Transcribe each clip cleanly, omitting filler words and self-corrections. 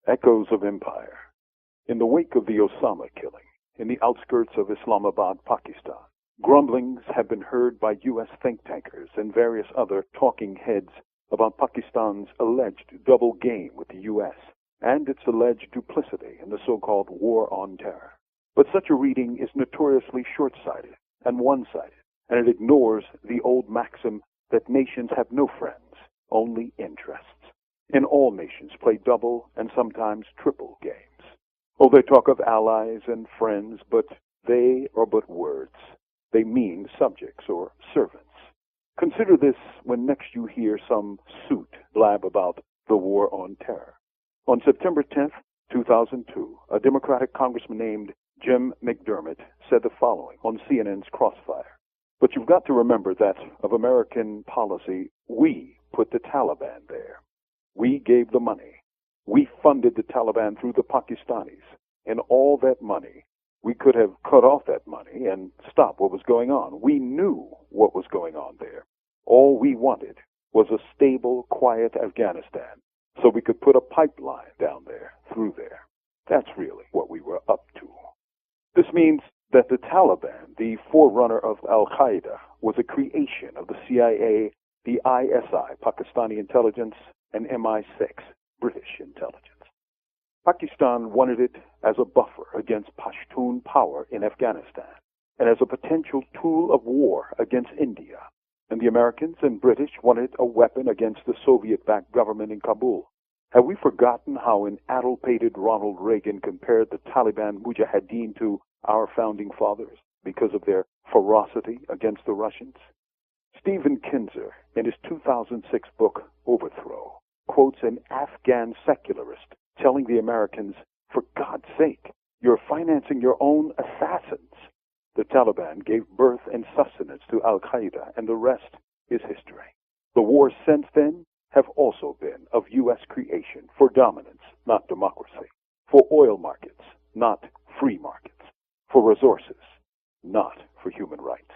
Echoes of Empire. In the wake of the Osama killing, in the outskirts of Islamabad, Pakistan, grumblings have been heard by U.S. think tankers and various other talking heads about Pakistan's alleged double game with the U.S. and its alleged duplicity in the so-called war on terror. But such a reading is notoriously short-sighted and one-sided, and it ignores the old maxim that nations have no friends, only interests. And all nations play double and sometimes triple games. Oh, they talk of allies and friends, but they are but words. They mean subjects or servants. Consider this when next you hear some suit blab about the war on terror. On September 10th, 2002, a Democratic congressman named Jim McDermott said the following on CNN's Crossfire. But you've got to remember that of American policy, we put the Taliban there. We gave the money. We funded the Taliban through the Pakistanis. And all that money, we could have cut off that money and stopped what was going on. We knew what was going on there. All we wanted was a stable, quiet Afghanistan so we could put a pipeline down there, through there. That's really what we were up to. This means that the Taliban, the forerunner of Al-Qaeda, was a creation of the CIA, the ISI, Pakistani intelligence, and MI6, British intelligence. Pakistan wanted it as a buffer against Pashtun power in Afghanistan and as a potential tool of war against India. And the Americans and British wanted a weapon against the Soviet-backed government in Kabul. Have we forgotten how an addle-pated Ronald Reagan compared the Taliban Mujahideen to our founding fathers because of their ferocity against the Russians? Stephen Kinzer, in his 2006 book, Overthrow, quotes an Afghan secularist telling the Americans, for God's sake, you're financing your own assassins. The Taliban gave birth and sustenance to Al-Qaeda, and the rest is history. The wars since then have also been of U.S. creation for dominance, not democracy, for oil markets, not free markets, for resources, not for human rights.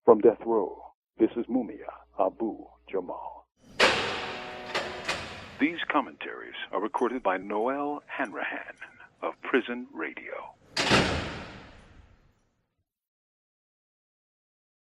From death row, this is Mumia Abu Jamal. These commentaries are recorded by Noel Hanrahan of Prison Radio.